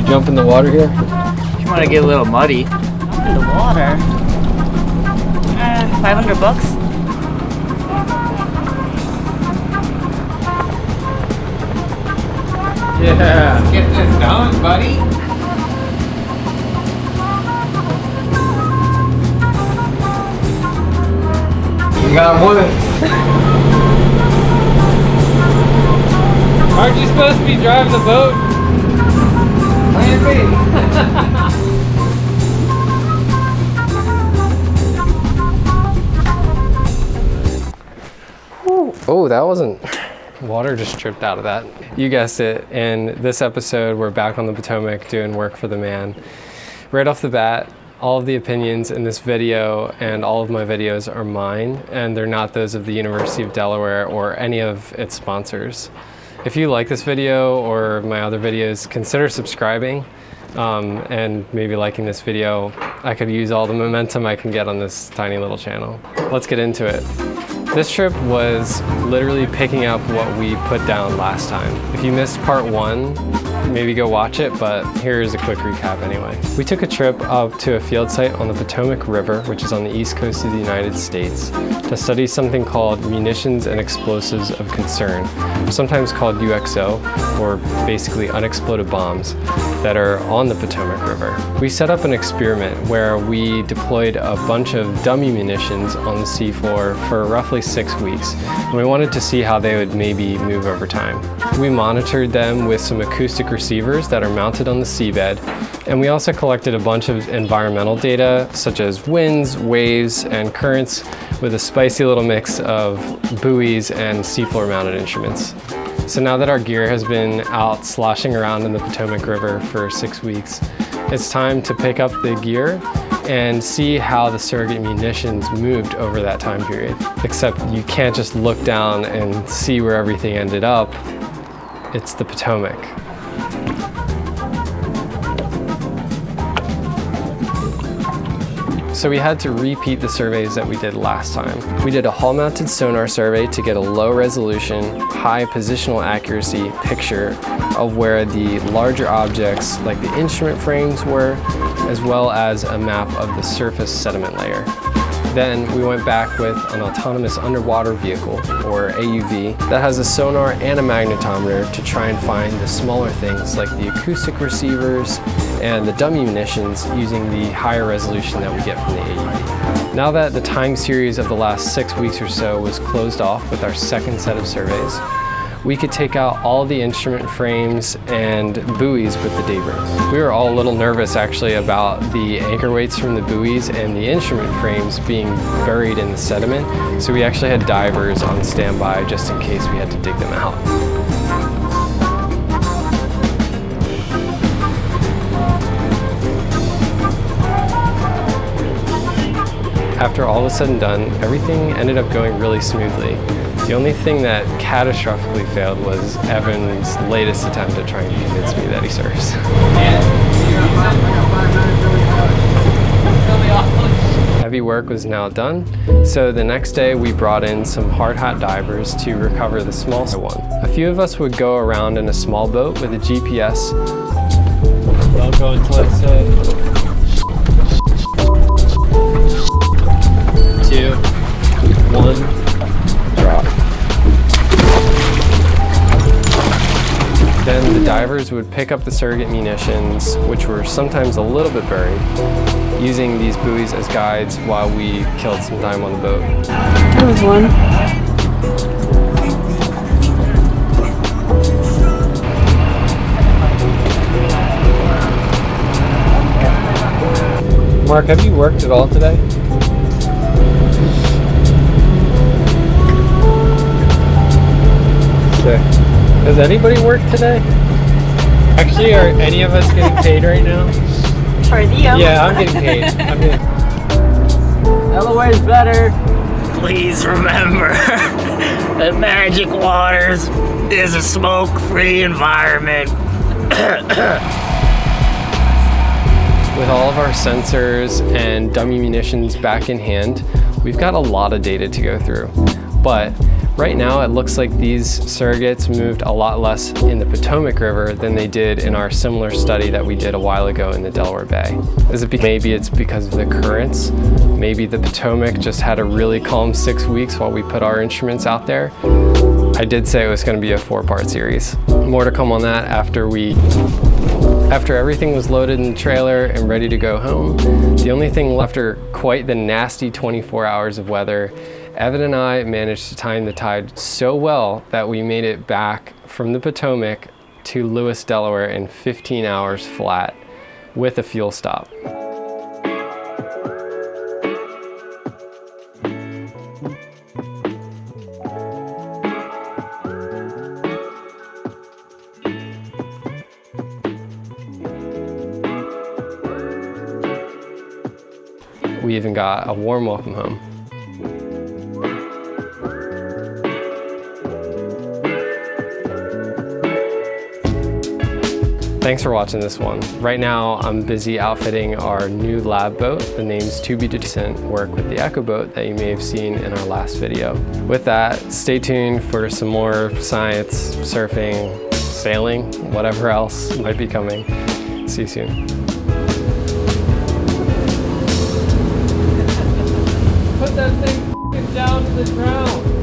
jump in the water here? You want to get a little muddy. Jump in the water? 500 bucks? Yeah. Let's get this going, buddy. You got one. Aren't you supposed to be driving the boat? Plan B. Oh, that wasn't... Water just dripped out of that. You guessed it. In this episode, we're back on the Potomac doing work for the man. Right off the bat, all of the opinions in this video and all of my videos are mine, and they're not those of the University of Delaware or any of its sponsors. If you like this video or my other videos, consider subscribing and maybe liking this video. I could use all the momentum I can get on this tiny little channel. Let's get into it. This trip was literally picking up what we put down last time. If you missed part 1, maybe go watch it, but here's a quick recap anyway. We took a trip up to a field site on the Potomac River, which is on the east coast of the United States, to study something called munitions and explosives of concern, sometimes called UXO, or basically unexploded bombs, that are on the Potomac River. We set up an experiment where we deployed a bunch of dummy munitions on the seafloor for roughly 6 weeks, and we wanted to see how they would maybe move over time. We monitored them with some acoustic receivers that are mounted on the seabed, and we also collected a bunch of environmental data such as winds, waves, and currents with a spicy little mix of buoys and seafloor mounted instruments. So now that our gear has been out sloshing around in the Potomac River for 6 weeks, it's time to pick up the gear and see how the surrogate munitions moved over that time period. Except you can't just look down and see where everything ended up. It's the Potomac. So we had to repeat the surveys that we did last time. We did a hull-mounted sonar survey to get a low-resolution, high positional accuracy picture of where the larger objects, like the instrument frames, were, as well as a map of the surface sediment layer. Then we went back with an autonomous underwater vehicle, or AUV, that has a sonar and a magnetometer to try and find the smaller things like the acoustic receivers and the dummy munitions using the higher resolution that we get from the AUV. Now that the time series of the last 6 weeks or so was closed off with our second set of surveys, we could take out all the instrument frames and buoys with the debris. We were all a little nervous actually about the anchor weights from the buoys and the instrument frames being buried in the sediment, so we actually had divers on standby just in case we had to dig them out. After all was said and done, everything ended up going really smoothly. The only thing that catastrophically failed was Evan's latest attempt at trying to convince me that he surfs. Heavy work was now done, so the next day we brought in some hard hat divers to recover the small one. A few of us would go around in a small boat with a GPS. Don't go until it's 2, 1. Then the divers would pick up the surrogate munitions, which were sometimes a little bit buried, using these buoys as guides while we killed some time on the boat. There was one. Mark, have you worked at all today? Sick. Does anybody work today? Actually, are any of us getting paid right now? Per diem. Yeah, I'm getting paid. Delaware's better. Please remember that Magic Waters is a smoke-free environment. With all of our sensors and dummy munitions back in hand, we've got a lot of data to go through. But right now it looks like these surrogates moved a lot less in the Potomac River than they did in our similar study that we did a while ago in the Delaware Bay. Maybe it's because of the currents. Maybe the Potomac just had a really calm 6 weeks while we put our instruments out there. I did say it was going to be a 4-part series. More to come on that after everything was loaded in the trailer and ready to go home. The only thing left after quite the nasty 24 hours of weather, Evan and I managed to time the tide so well that we made it back from the Potomac to Lewis, Delaware in 15 hours flat with a fuel stop. We even got a warm welcome home. Thanks for watching this one. Right now, I'm busy outfitting our new lab boat. The name's To Be Decent, work with the Echo boat that you may have seen in our last video. With that, stay tuned for some more science, surfing, sailing, whatever else might be coming. See you soon. Put that thing down to the ground.